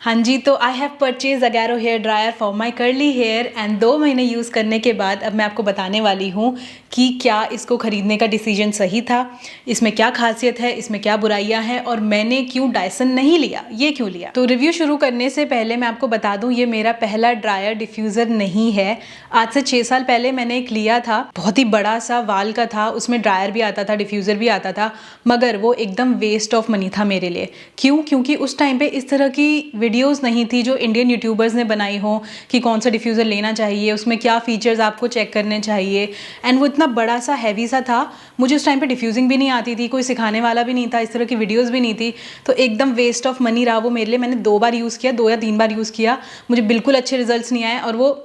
हाँ जी, तो I have purchase Agaro hair dryer for my curly hair and 2 महीने यूज़ करने के बाद अब मैं आपको बताने वाली हूँ कि क्या इसको ख़रीदने का डिसीजन सही था, इसमें क्या खासियत है, इसमें क्या बुराइयाँ हैं और मैंने क्यों डायसन नहीं लिया, ये क्यों लिया। तो रिव्यू शुरू करने से पहले मैं आपको बता दूँ, ये मेरा पहला ड्रायर डिफ्यूज़र नहीं है। आज से 6 साल पहले मैंने एक लिया था, बहुत ही बड़ा सा वाल का था, उसमें ड्रायर भी आता था, डिफ्यूज़र भी आता था, मगर वो एकदम वेस्ट ऑफ मनी था मेरे लिए। क्यों? क्योंकि उस टाइम पे इस तरह की वीडियोस नहीं थी जो इंडियन यूट्यूबर्स ने बनाई हो कि कौन सा डिफ्यूज़र लेना चाहिए, उसमें क्या फीचर्स आपको चेक करने चाहिए। एंड वो इतना बड़ा सा हैवी सा था, मुझे उस टाइम पे डिफ्यूजिंग भी नहीं आती थी, कोई सिखाने वाला भी नहीं था, इस तरह की वीडियोस भी नहीं थी, तो एकदम वेस्ट ऑफ मनी रहा वो मेरे लिए। मैंने 2 बार यूज़ किया, 2 या 3 बार यूज़ किया, मुझे बिल्कुल अच्छे रिजल्ट्स नहीं आए और वो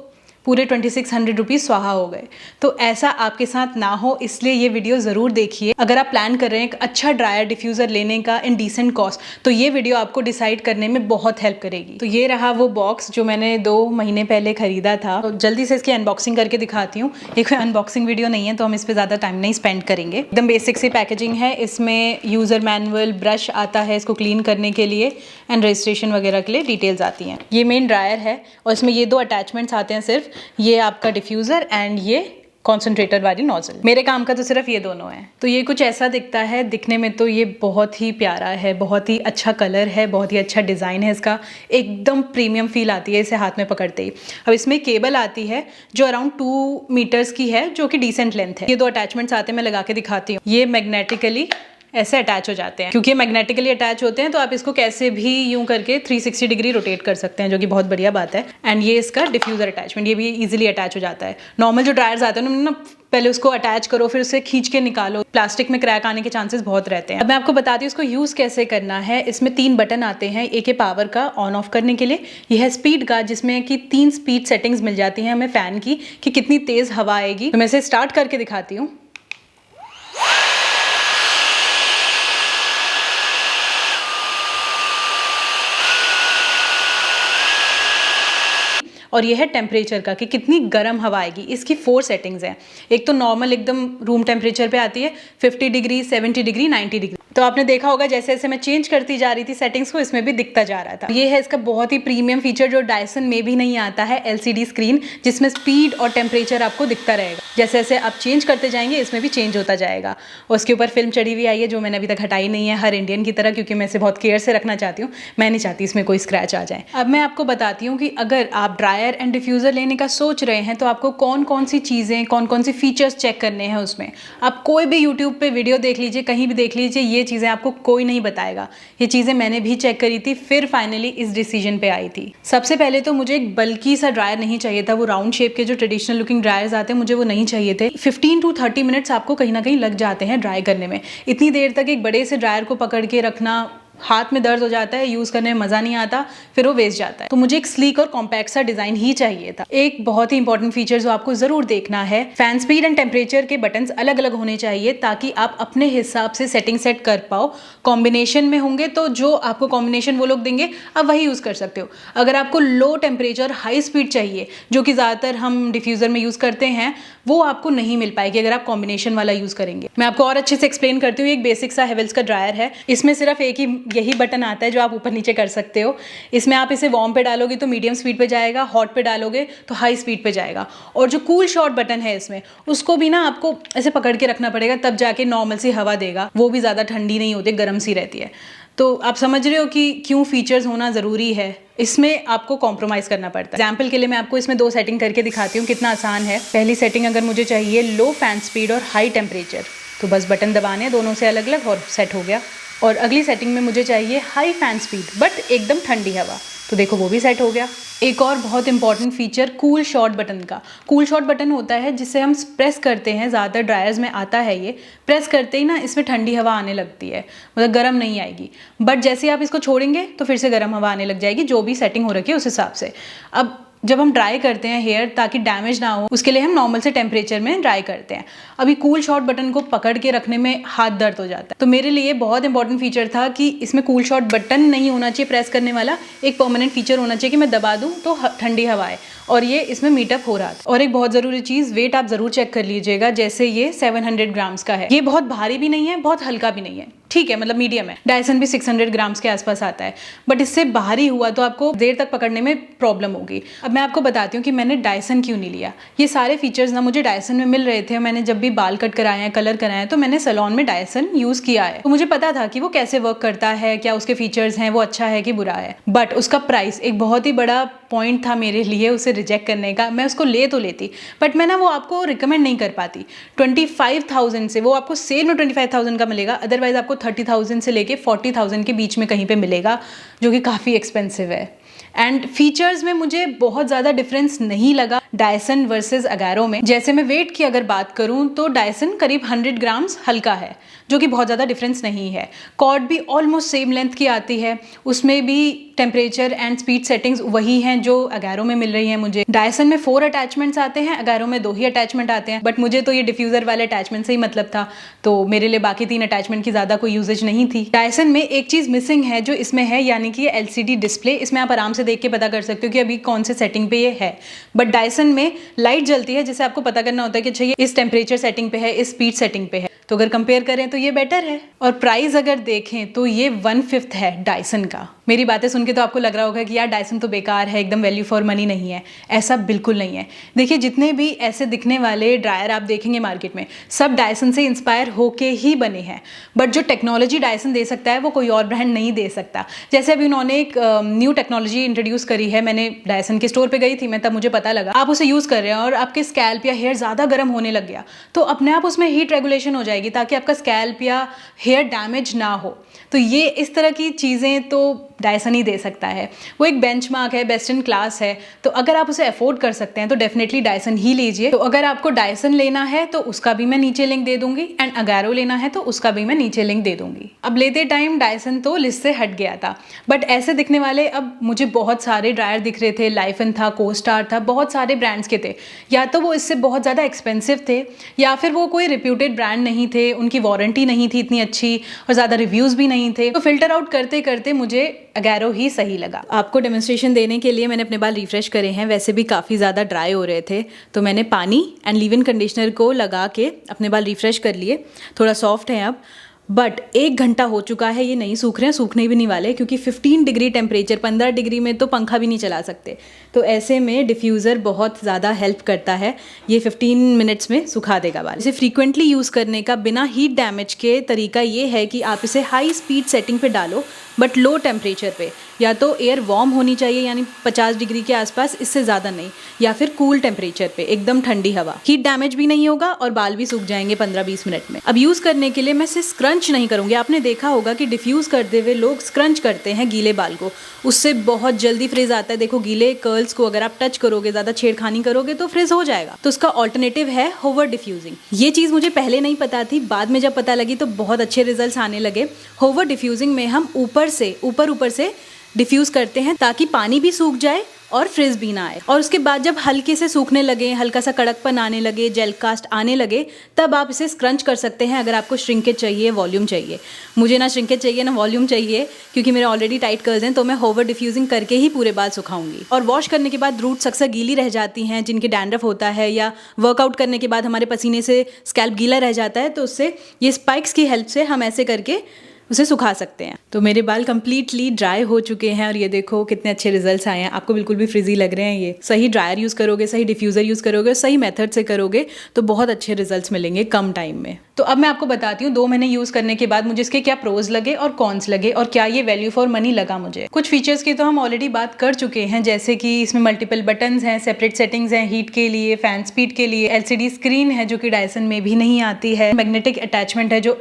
पूरे 2600 रुपीज़ स्वाहा हो गए। तो ऐसा आपके साथ ना हो, इसलिए ये वीडियो ज़रूर देखिए। अगर आप प्लान कर रहे हैं एक अच्छा ड्रायर डिफ्यूज़र लेने का इन डिसेंट कॉस्ट, तो ये वीडियो आपको डिसाइड करने में बहुत हेल्प करेगी। तो ये रहा वो बॉक्स जो मैंने 2 महीने पहले ख़रीदा था। तो जल्दी से इसकी अनबॉक्सिंग करके दिखाती हूँ। ये कोई अनबॉक्सिंग वीडियो नहीं है, तो हम इस पर ज़्यादा टाइम नहीं स्पेंड करेंगे। एकदम बेसिक सी पैकेजिंग है, इसमें यूज़र मैनुअल, ब्रश आता है इसको क्लीन करने के लिए एंड रजिस्ट्रेशन वगैरह के लिए डिटेल्स आती हैं। ये मेन ड्रायर है और इसमें ये 2 अटैचमेंट्स आते हैं सिर्फ, ये आपका डिफ्यूज़र एंड ये कॉन्सेंट्रेटर वाली नोजल। मेरे काम का तो सिर्फ ये दोनों है। तो ये कुछ ऐसा दिखता है, दिखने में तो ये बहुत ही प्यारा है, बहुत ही अच्छा कलर है, बहुत ही अच्छा डिज़ाइन है इसका, एकदम प्रीमियम फील आती है इसे हाथ में पकड़ते ही। अब इसमें केबल आती है जो अराउंड 2 मीटर्स की है, जो कि डिसेंट लेंथ है। ये 2 अटैचमेंट्स आते हैं, मैं लगा के दिखाती हूँ। ये मैग्नेटिकली ऐसे अटैच हो जाते हैं, क्योंकि मैग्नेटिकली अटैच होते हैं तो आप इसको कैसे भी यूं करके 360 डिग्री रोटेट कर सकते हैं, जो कि बहुत बढ़िया बात है। एंड ये इसका डिफ्यूज़र अटैचमेंट, ये भी इजीली अटैच हो जाता है। नॉर्मल जो ड्रायर्स आते हैं ना, पहले उसको अटैच करो, फिर उसे खींच के निकालो, प्लास्टिक में क्रैक आने के चांसेस बहुत रहते हैं। अब मैं आपको बताती हूँ इसको यूज़ कैसे करना है। इसमें 3 बटन आते हैं, एक है पावर का ऑन ऑफ करने के लिए, यह है स्पीड का जिसमें कि 3 स्पीड सेटिंग्स मिल जाती हैं हमें फ़ैन की कि कितनी तेज़ हवा आएगी। तो मैं इसे स्टार्ट करके दिखाती हूँ। और ये है टेम्परेचर का कि कितनी गर्म हवा आएगी। इसकी 4 सेटिंग्स हैं। एक तो नॉर्मल एकदम रूम टेम्परेचर पे आती है, 50 डिग्री, 70 डिग्री, 90 डिग्री। तो आपने देखा होगा जैसे जैसे मैं चेंज करती जा रही थी सेटिंग्स को, इसमें भी दिखता जा रहा था। ये है इसका बहुत ही प्रीमियम फीचर जो डायसन में भी नहीं आता है, LCD स्क्रीन जिसमें स्पीड और टेम्परेचर आपको दिखता रहेगा। जैसे जैसे आप चेंज करते जाएंगे इसमें भी चेंज होता जाएगा। और उसके ऊपर फिल्म चढ़ी हुई आई है जो मैंने अभी तक हटाई नहीं है, हर इंडियन की तरह, क्योंकि मैं इसे बहुत केयर से रखना चाहती हूँ। मैं नहीं चाहती इसमें कोई स्क्रैच आ जाए। अब मैं आपको बताती हूँ कि अगर आप ड्रायर एंड डिफ्यूज़र लेने का सोच रहे हैं तो आपको कौन कौन सी चीज़ें, कौन कौन सी फीचर्स चेक करने हैं उसमें। आप कोई भी यूट्यूब पे वीडियो देख लीजिए, कहीं भी देख लीजिए, ये चीज़ें आपको कोई नहीं बताएगा। ये चीज़ें मैंने भी चेक करी थी, फिर फाइनली इस डिसीजन पे आई थी। सबसे पहले तो मुझे एक बल्कि सा ड्रायर नहीं चाहिए था। वो राउंड शेप के जो ट्रेडिशनल लुकिंग ड्रायर्स आते हैं, मुझे वो नहीं चाहिए थे। 15 to 30 मिनट्स आपको कहीं ना कहीं लग जाते हैं ड्राई करने में। इतनी देर तक एक बड़े से ड्रायर को पकड़ के रखना, हाथ में दर्द हो जाता है, यूज़ करने में मज़ा नहीं आता, फिर वो वेस्ट जाता है। तो मुझे एक स्लीक और कॉम्पैक्ट सा डिज़ाइन ही चाहिए था। एक बहुत ही इंपॉर्टेंट फीचर जो आपको ज़रूर देखना है, फैन स्पीड एंड टेम्परेचर के बटन्स अलग अलग होने चाहिए ताकि आप अपने हिसाब से सेटिंग सेट कर पाओ। कॉम्बिनेशन में होंगे तो जो आपको कॉम्बिनेशन वो लोग देंगे आप वही यूज़ कर सकते हो। अगर आपको लो टेम्परेचर हाई स्पीड चाहिए, जो कि ज़्यादातर हम डिफ्यूज़र में यूज़ करते हैं, वो आपको नहीं मिल पाएगी अगर आप कॉम्बिनेशन वाला यूज़ करेंगे। मैं आपको और अच्छे से एक्सप्लेन करती हूँ। एक बेसिक सा हेवेल्स का ड्रायर है, इसमें सिर्फ एक ही यही बटन आता है जो आप ऊपर नीचे कर सकते हो। इसमें आप इसे वार्म पे डालोगे तो मीडियम स्पीड पे जाएगा, हॉट पे डालोगे तो हाई स्पीड पे जाएगा। और जो कूल शॉट बटन है इसमें, उसको भी ना आपको ऐसे पकड़ के रखना पड़ेगा, तब जाके नॉर्मल सी हवा देगा। वो भी ज़्यादा ठंडी नहीं होती, गर्म सी रहती है। तो आप समझ रहे हो कि क्यों फीचर्स होना ज़रूरी है। इसमें आपको कॉम्प्रोमाइज़ करना पड़ता है। एग्जाम्पल के लिए मैं आपको इसमें 2 सेटिंग करके दिखाती हूँ कितना आसान है। पहली सेटिंग अगर मुझे चाहिए लो फैन स्पीड और हाई टेम्परेचर, तो बस बटन दबाने, दोनों से अलग अलग, और सेट हो गया। और अगली सेटिंग में मुझे चाहिए हाई फैन स्पीड बट एकदम ठंडी हवा, तो देखो वो भी सेट हो गया। एक और बहुत important feature cool shot button का। कूल शॉट बटन होता है जिससे हम प्रेस करते हैं, ज़्यादातर ड्रायर्स में आता है ये, प्रेस करते ही ना इसमें ठंडी हवा आने लगती है, मतलब गर्म नहीं आएगी। बट जैसे आप इसको छोड़ेंगे तो फिर से गर्म हवा आने लग जाएगी, जो भी सेटिंग हो रखी है उस हिसाब से। अब जब हम ड्राई करते हैं हेयर, ताकि डैमेज ना हो, उसके लिए हम नॉर्मल से टेम्परेचर में ड्राई करते हैं। अभी कूल शॉट बटन को पकड़ के रखने में हाथ दर्द हो जाता है। तो मेरे लिए बहुत इंपॉर्टेंट फीचर था कि इसमें कूल शॉट बटन नहीं होना चाहिए प्रेस करने वाला, एक परमानेंट फीचर होना चाहिए कि मैं दबा दूं तो ठंडी हवा आए। और ये इसमें मीटअप हो रहा था। और एक बहुत ज़रूरी चीज़, वेट आप ज़रूर चेक कर लीजिएगा। जैसे ये 700 ग्राम्स का है, ये बहुत भारी भी नहीं है, बहुत हल्का भी नहीं है, ठीक है, मतलब मीडियम है। डायसन भी 600 ग्राम्स के आसपास आता है, बट इससे भारी हुआ तो आपको देर तक पकड़ने में प्रॉब्लम होगी। अब मैं आपको बताती हूँ कि मैंने डायसन क्यों नहीं लिया। ये सारे फीचर्स ना मुझे डायसन में मिल रहे थे। मैंने जब भी बाल कट कराए हैं, कलर कराए हैं, तो मैंने सैलून में डायसन यूज़ किया है, तो मुझे पता था कि वो कैसे वर्क करता है, क्या उसके फीचर्स हैं, वो अच्छा है कि बुरा है। बट उसका प्राइस एक बहुत ही बड़ा पॉइंट था मेरे लिए उसे रिजेक्ट करने का। मैं उसको ले तो लेती, बट मैं ना वो आपको रिकमेंड नहीं कर पाती। 25,000 से वो आपको सेल में 25,000 का मिलेगा, अदरवाइज आपको 30,000 से लेके 40,000 के बीच में कहीं पे मिलेगा, जो कि काफ़ी एक्सपेंसिव है। एंड फीचर्स में मुझे बहुत ज़्यादा डिफरेंस नहीं लगा डायसन वर्सेस अगैरो में। जैसे मैं वेट की अगर बात करूँ तो डायसन करीब 100 ग्राम्स हल्का है, जो कि बहुत ज़्यादा डिफरेंस नहीं है। कॉर्ड भी ऑलमोस्ट सेम लेंथ की आती है, उसमें भी टेम्परेचर एंड स्पीड सेटिंग्स वही हैं जो अगैरो में मिल रही हैं मुझे। डायसन में 4 अटैचमेंट्स आते हैं, अगैरो में 2 ही अटैचमेंट आते हैं, बट मुझे तो ये डिफ्यूज़र वाले अटैचमेंट से ही मतलब था, तो मेरे लिए बाकी 3 अटैचमेंट की ज़्यादा कोई यूजेज नहीं थी। डायसन में एक चीज़ मिसिंग है जो इसमें है, यानी कि ये LCD डिस्प्ले। इसमें आप आराम से देख के पता कर सकते हो कि अभी कौन से सेटिंग पे ये है, बट डायसन में लाइट जलती है, जिसे आपको पता करना होता है कि अच्छा ये इस टेम्परेचर सेटिंग पे है, इस स्पीड सेटिंग पे है। तो अगर कंपेयर करें तो ये बेटर है। और प्राइस अगर देखें तो ये 1/5 है डायसन का। मेरी बातें सुन के तो आपको लग रहा होगा कि यार डायसन तो बेकार है, एकदम वैल्यू फॉर मनी नहीं है। ऐसा बिल्कुल नहीं है। देखिए, जितने भी ऐसे दिखने वाले ड्रायर आप देखेंगे मार्केट में, सब डायसन से इंस्पायर होके ही बने हैं, बट जो टेक्नोलॉजी डायसन दे सकता है वो कोई और ब्रांड नहीं दे सकता। जैसे अभी उन्होंने एक न्यू टेक्नोलॉजी इंट्रोड्यूस करी है, मैंने डायसन के स्टोर पर गई थी मैं, तब मुझे पता लगा। आप उसे यूज़ कर रहे हैं और आपके स्कैल्प या हेयर ज़्यादा गर्म होने लग गया, तो अपने आप उसमें हीट रेगुलेशन हो जाएगी ताकि आपका स्कैल्प या हेयर डैमेज ना हो। तो ये इस तरह की चीज़ें तो डायसन ही दे सकता है। वो एक बेंचमार्क है, बेस्ट इन क्लास है, तो अगर आप उसे अफोर्ड कर सकते हैं तो डेफिनेटली डायसन ही लीजिए। तो अगर आपको डायसन लेना है तो उसका भी मैं नीचे लिंक दे दूंगी, एंड अगैरो लेना है तो उसका भी मैं नीचे लिंक दे दूंगी। अब लेते टाइम डायसन तो लिस्ट से हट गया था, बट ऐसे दिखने वाले अब मुझे बहुत सारे ड्रायर दिख रहे थे। लाइफन था, कोस्टार था, बहुत सारे ब्रांड्स के थे। या तो वो इससे बहुत ज़्यादा एक्सपेंसिव थे, या फिर वो कोई रिप्यूटेड ब्रांड नहीं थे, उनकी वारंटी नहीं थी इतनी अच्छी, और ज़्यादा रिव्यूज़ भी नहीं थे। तो फिल्टर आउट करते करते मुझे अगैरो ही सही लगा। आपको डेमोन्स्ट्रेशन देने के लिए मैंने अपने बाल रिफ्रेश करे हैं, वैसे भी काफ़ी ज़्यादा ड्राई हो रहे थे, तो मैंने पानी एंड लीव इन कंडीशनर को लगा के अपने बाल रिफ्रेश कर लिए। थोड़ा सॉफ्ट है अब, बट 1 घंटा हो चुका है, ये नहीं सूख रहे हैं, सूखने भी नहीं वाले, क्योंकि 15 डिग्री टेम्परेचर, 15 डिग्री में तो पंखा भी नहीं चला सकते। तो ऐसे में डिफ्यूज़र बहुत ज़्यादा हेल्प करता है, ये 15 मिनट्स में सुखा देगा बाल। इसे फ्रीक्वेंटली यूज़ करने का बिना हीट डैमेज के तरीका ये है कि आप इसे हाई स्पीड सेटिंग पे डालो, बट लो टेम्परेचर पे। या तो एयर वार्म होनी चाहिए, यानी 50 डिग्री के आसपास, इससे ज़्यादा नहीं, या फिर कूल टेम्परेचर पे, एकदम ठंडी हवा। हीट डैमेज भी नहीं होगा और बाल भी सूख जाएंगे 15-20 मिनट में। अब यूज़ करने के लिए मैं इसे स्क्रंच नहीं करूँगी। आपने देखा होगा कि डिफ्यूज़ करते हुए लोग स्क्रंच करते हैं गीले बाल को, उससे बहुत जल्दी फ्रिज आता है। देखो, गीले कर्ल्स को अगर आप टच करोगे, ज़्यादा छेड़खानी करोगे तो फ्रिज हो जाएगा। तो उसका ऑल्टरनेटिव है होवर डिफ्यूजिंग। ये चीज़ मुझे पहले नहीं पता थी, बाद में जब पता लगी तो बहुत अच्छे रिजल्ट्स आने लगे। होवर डिफ्यूजिंग में हम ऊपर से डिफ्यूज़ करते हैं ताकि पानी भी सूख जाए और फ्रिज भी ना आए, और उसके बाद जब हल्के से सूखने लगे, हल्का सा कड़कपन आने लगे, जेल कास्ट आने लगे, तब आप इसे स्क्रंच कर सकते हैं। अगर आपको श्रिंकेज चाहिए, वॉल्यूम चाहिए। मुझे ना श्रिंकेज चाहिए ना वॉल्यूम चाहिए, क्योंकि मेरे ऑलरेडी टाइट कर्ल्स हैं, तो मैं होवर डिफ्यूजिंग करके ही पूरे बाल सुखाऊंगी। और वॉश करने के बाद रूट्स अक्सर गीली रह जाती हैं, जिनके डैंड्रफ होता है, या वर्कआउट करने के बाद हमारे पसीने से स्कैल्प गीला रह जाता है, तो उससे ये स्पाइक्स की हेल्प से हम ऐसे करके उसे सुखा सकते हैं। तो मेरे बाल कंप्लीटली ड्राई हो चुके हैं, और ये देखो कितने अच्छे रिजल्ट्स आए हैं। आपको बिल्कुल भी फ्रिजी लग रहे हैं। ये सही ड्रायर यूज़ करोगे, सही डिफ्यूज़र यूज़ करोगे, सही मेथड से करोगे तो बहुत अच्छे रिजल्ट्स मिलेंगे कम टाइम में। तो अब मैं आपको बताती हूँ 2 महीने यूज़ करने के बाद मुझे इसके क्या प्रोज लगे और कॉन्स लगे, और क्या ये वैल्यू फॉर मनी लगा मुझे। कुछ फीचर्स की तो हम ऑलरेडी बात कर चुके हैं, जैसे कि इसमें मल्टीपल बटन्स हैं, सेपरेट सेटिंग्स हैं, हीट के लिए, फैन स्पीड के लिए, LCD स्क्रीन है जो कि डायसन में भी नहीं आती है, मैग्नेटिक अटैचमेंट है जो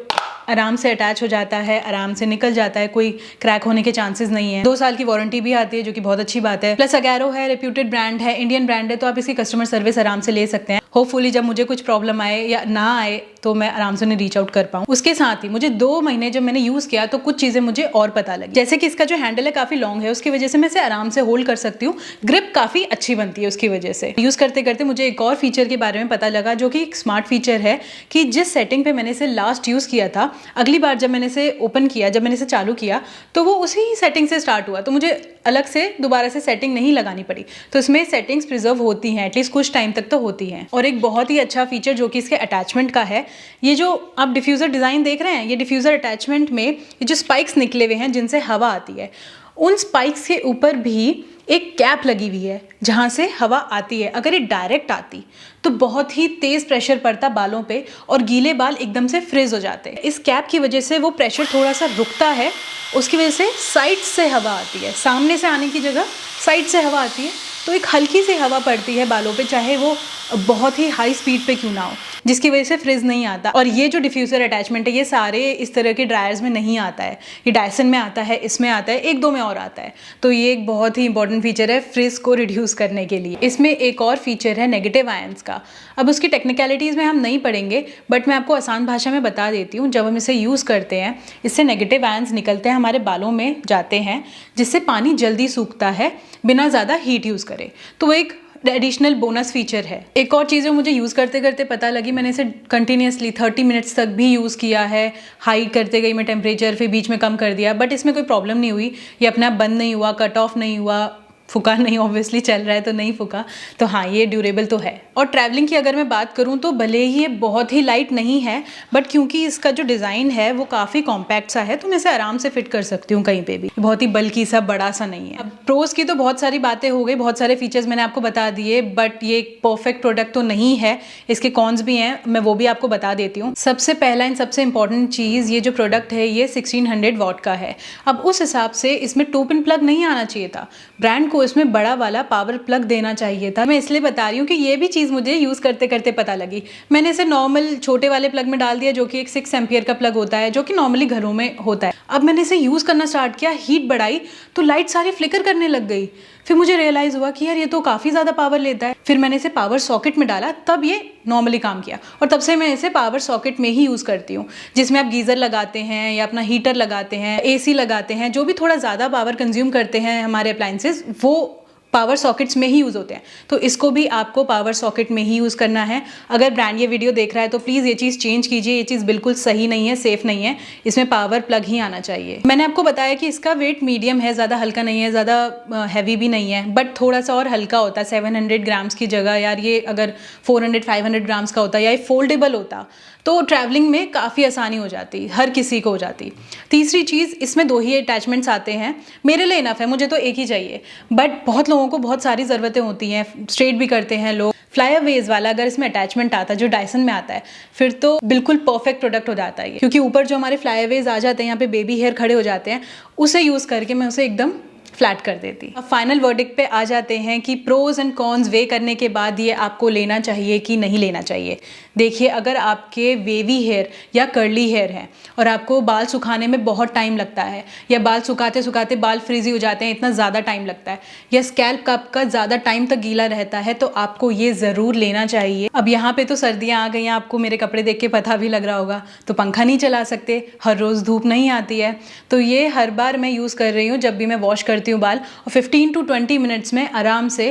आराम से अटैच हो जाता है, आराम से निकल जाता है, कोई क्रैक होने के चांसेस नहीं है। 2 साल की वारंटी भी आती है, जो कि बहुत अच्छी बात है। प्लस अगैरो है, रेप्यूटेड ब्रांड है, इंडियन ब्रांड है, तो आप इसकी कस्टमर सर्विस आराम से ले सकते हैं। होपफुली जब मुझे कुछ प्रॉब्लम आए या ना आए तो मैं आराम से उन्हें रीच आउट कर पाऊँ। उसके साथ ही मुझे 2 महीने जब मैंने यूज़ किया तो कुछ चीज़ें मुझे और पता लगी, जैसे कि इसका जो हैंडल है काफ़ी लॉन्ग है, उसकी वजह से मैं इसे आराम से होल्ड कर सकती हूँ। ग्रिप काफ़ी अच्छी बनती है उसकी वजह से। यूज़ करते करते मुझे एक और फीचर के बारे में पता लगा, जो कि एक स्मार्ट फीचर है, कि जिस सेटिंग पे मैंने इसे लास्ट यूज़ किया था, अगली बार जब मैंने इसे ओपन किया, जब मैंने इसे चालू किया, तो वो उसी सेटिंग से स्टार्ट हुआ, तो मुझे अलग से दोबारा से सेटिंग नहीं लगानी पड़ी। तो इसमें सेटिंग्स प्रिजर्व होती हैं, एटलीस्ट कुछ टाइम तक तो होती हैं। और और एक बहुत ही अच्छा फीचर जो कि इसके अटैचमेंट का है, ये जो आप डिफ्यूज़र डिज़ाइन देख रहे हैं, ये डिफ्यूज़र अटैचमेंट में ये जो स्पाइक्स निकले हुए हैं जिनसे हवा आती है, उन स्पाइक्स के ऊपर भी एक कैप लगी हुई है जहाँ से हवा आती है। अगर ये डायरेक्ट आती तो बहुत ही तेज़ प्रेशर पड़ता बालों पे और गीले बाल एकदम से फ्रीज हो जाते हैं। इस कैप की वजह से वो प्रेशर थोड़ा सा रुकता है, उसकी वजह से साइड से हवा आती है, सामने से आने की जगह साइड से हवा आती है, तो एक हल्की सी हवा पड़ती है बालों पे, चाहे वो बहुत ही हाई स्पीड पे क्यों ना हो, जिसकी वजह से फ्रिज नहीं आता। और ये जो डिफ्यूज़र अटैचमेंट है ये सारे इस तरह के ड्रायर्स में नहीं आता है, ये डायसन में आता है, इसमें आता है, एक दो में और आता है। तो ये एक बहुत ही इंपॉर्टेंट फीचर है फ्रिज को रिड्यूस करने के लिए। इसमें एक और फीचर है नेगेटिव आयंस का। अब उसकी टेक्निकलिटीज़ में हम नहीं पढ़ेंगे, बट मैं आपको आसान भाषा में बता देती हूँ। जब हम इसे यूज़ करते हैं, इससे नेगेटिव आयंस निकलते हैं, हमारे बालों में जाते हैं, जिससे पानी जल्दी सूखता है बिना ज़्यादा हीट यूज़ करे। तो वो एक एडिशनल बोनस फीचर है। एक और चीज़ जो मुझे यूज़ करते करते पता लगी, मैंने इसे कंटिन्यूसली 30 मिनट्स तक भी यूज़ किया है, हाई करते गई मैं टेम्परेचर, फिर बीच में कम कर दिया, बट इसमें कोई प्रॉब्लम नहीं हुई। ये अपने आप बंद नहीं हुआ, कट ऑफ नहीं हुआ, फुका नहीं, ऑब्वियसली चल रहा है तो नहीं फुका। तो हाँ, ये ड्यूरेबल तो है। और ट्रैवलिंग की अगर मैं बात करूँ तो भले ही ये बहुत ही लाइट नहीं है, बट क्योंकि इसका जो डिज़ाइन है वो काफ़ी कॉम्पैक्ट सा है, तो मैं इसे आराम से फिट कर सकती हूँ कहीं पे भी। बहुत ही बल्कि सा बड़ा सा नहीं है। अब प्रोज की तो बहुत सारी बातें हो गई, बहुत सारे फीचर्स मैंने आपको बता दिए, बट ये एक परफेक्ट प्रोडक्ट तो नहीं है। इसके कॉन्स भी हैं, मैं वो भी आपको बता देती हूँ। सबसे पहला एंड सबसे इंपॉर्टेंट चीज़, ये जो प्रोडक्ट है ये 1600 वॉट का है। अब उस हिसाब से इसमें 2 पिन प्लग नहीं आना चाहिए था, ब्रांड को इसमें बड़ा वाला पावर प्लग देना चाहिए था। मैं इसलिए बता रही हूँ कि ये भी चीज़ मुझे यूज़ करते करते पता लगी। मैंने इसे नॉर्मल छोटे वाले प्लग में डाल दिया, जो कि एक 6 एम्पियर का प्लग होता है, जो कि नॉर्मली घरों में होता है। अब मैंने इसे यूज़ करना स्टार्ट किया, हीट बढ़ाई तो लाइट सारी फ्लिकर करने लग गई। फिर मुझे रियलाइज़ हुआ कि यार ये तो काफ़ी ज़्यादा पावर लेता है। फिर मैंने इसे पावर सॉकेट में डाला, तब ये नॉर्मली काम किया, और तब से मैं इसे पावर सॉकेट में ही यूज़ करती हूँ, जिसमें आप गीज़र लगाते हैं या अपना हीटर लगाते हैं, AC लगाते हैं, जो भी थोड़ा ज़्यादा पावर कंज्यूम करते हैं हमारे अप्लायंसेस, वो पावर सॉकेट्स में ही यूज़ होते हैं। तो इसको भी आपको पावर सॉकेट में ही यूज़ करना है। अगर ब्रांड ये वीडियो देख रहा है तो प्लीज़ ये चीज़ चेंज कीजिए, ये चीज़ बिल्कुल सही नहीं है, सेफ़ नहीं है, इसमें पावर प्लग ही आना चाहिए। मैंने आपको बताया कि इसका वेट मीडियम है, ज़्यादा हल्का नहीं है, ज़्यादा हैवी भी नहीं है, बट थोड़ा सा और हल्का होता है। 700 ग्राम्स की जगह यार ये अगर 400-500 ग्राम्स का होता या ये फोल्डेबल होता तो ट्रैवलिंग में काफ़ी आसानी हो जाती, हर किसी को हो जाती। तीसरी चीज़, इसमें 2 ही अटैचमेंट्स आते हैं। मेरे लिए इनफ है, मुझे तो एक ही चाहिए, बट बहुत लोगों को बहुत सारी ज़रूरतें होती हैं, स्ट्रेट भी करते हैं लोग। फ्लाईअवेज वाला अगर इसमें अटैचमेंट आता है जो डायसन में आता है, फिर तो बिल्कुल परफेक्ट प्रोडक्ट हो जाता है, क्योंकि ऊपर जो हमारे फ्लाईअवेज आ जाते हैं, यहाँ पे बेबी हेयर खड़े हो जाते हैं, उसे यूज़ करके मैं उसे एकदम फ्लैट कर देती। अब फाइनल वर्डिक्ट पे आ जाते हैं कि प्रोज एंड कॉन्स वे करने के बाद ये आपको लेना चाहिए कि नहीं लेना चाहिए। देखिए, अगर आपके वेवी हेयर या कर्ली हेयर हैं और आपको बाल सुखाने में बहुत टाइम लगता है, या बाल सुखाते सुखाते बाल फ्रीजी हो जाते हैं, इतना ज़्यादा टाइम लगता है, या स्कैल्प आपका ज़्यादा टाइम तक गीला रहता है, तो आपको ये ज़रूर लेना चाहिए। अब यहाँ पे तो सर्दियाँ आ गई हैं, आपको मेरे कपड़े देख के पता भी लग रहा होगा, तो पंखा नहीं चला सकते, हर रोज़ धूप नहीं आती है, तो ये हर बार मैं यूज़ कर रही हूँ जब भी मैं वॉश करती हूँ बाल, और 15 to 20 मिनट्स में आराम से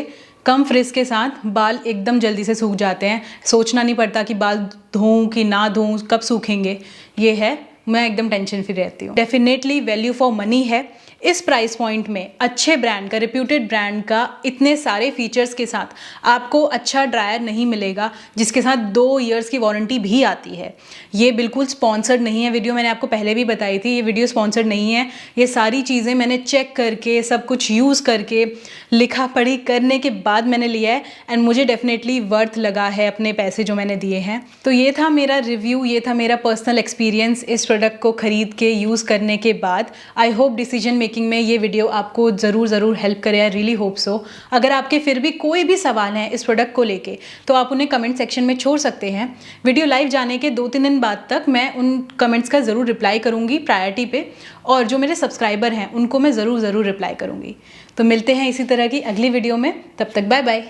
कम फ्रिज के साथ बाल एकदम जल्दी से सूख जाते हैं। सोचना नहीं पड़ता कि बाल धोऊं कि ना धोऊं, कब सूखेंगे। ये है, मैं एकदम टेंशन फ्री रहती हूँ। डेफिनेटली वैल्यू फॉर मनी है। इस प्राइस पॉइंट में अच्छे ब्रांड का, रिप्यूटेड ब्रांड का, इतने सारे फीचर्स के साथ आपको अच्छा ड्रायर नहीं मिलेगा, जिसके साथ 2 इयर्स की वारंटी भी आती है। ये बिल्कुल स्पॉन्सर्ड नहीं है वीडियो, मैंने आपको पहले भी बताई थी, ये वीडियो स्पॉन्सर्ड नहीं है। ये सारी चीज़ें मैंने चेक करके, सब कुछ यूज़ करके, लिखा पढ़ी करने के बाद मैंने लिया है, एंड मुझे डेफिनेटली वर्थ लगा है अपने पैसे जो मैंने दिए हैं। तो ये था मेरा रिव्यू, ये था मेरा पर्सनल एक्सपीरियंस इस प्रोडक्ट को खरीद के यूज़ करने के बाद। आई होप डिसीजन मेकिंग में ये वीडियो आपको ज़रूर हेल्प करे, आई रियली होप सो। अगर आपके फिर भी कोई भी सवाल हैं इस प्रोडक्ट को लेके, तो आप उन्हें कमेंट सेक्शन में छोड़ सकते हैं। वीडियो लाइव जाने के 2-3 दिन बाद तक मैं उन कमेंट्स का ज़रूर रिप्लाई करूँगी प्रायोरिटी पे, और जो मेरे सब्सक्राइबर हैं उनको मैं ज़रूर रिप्लाई करूँगी। तो मिलते हैं इसी तरह की अगली वीडियो में, तब तक बाय बाय।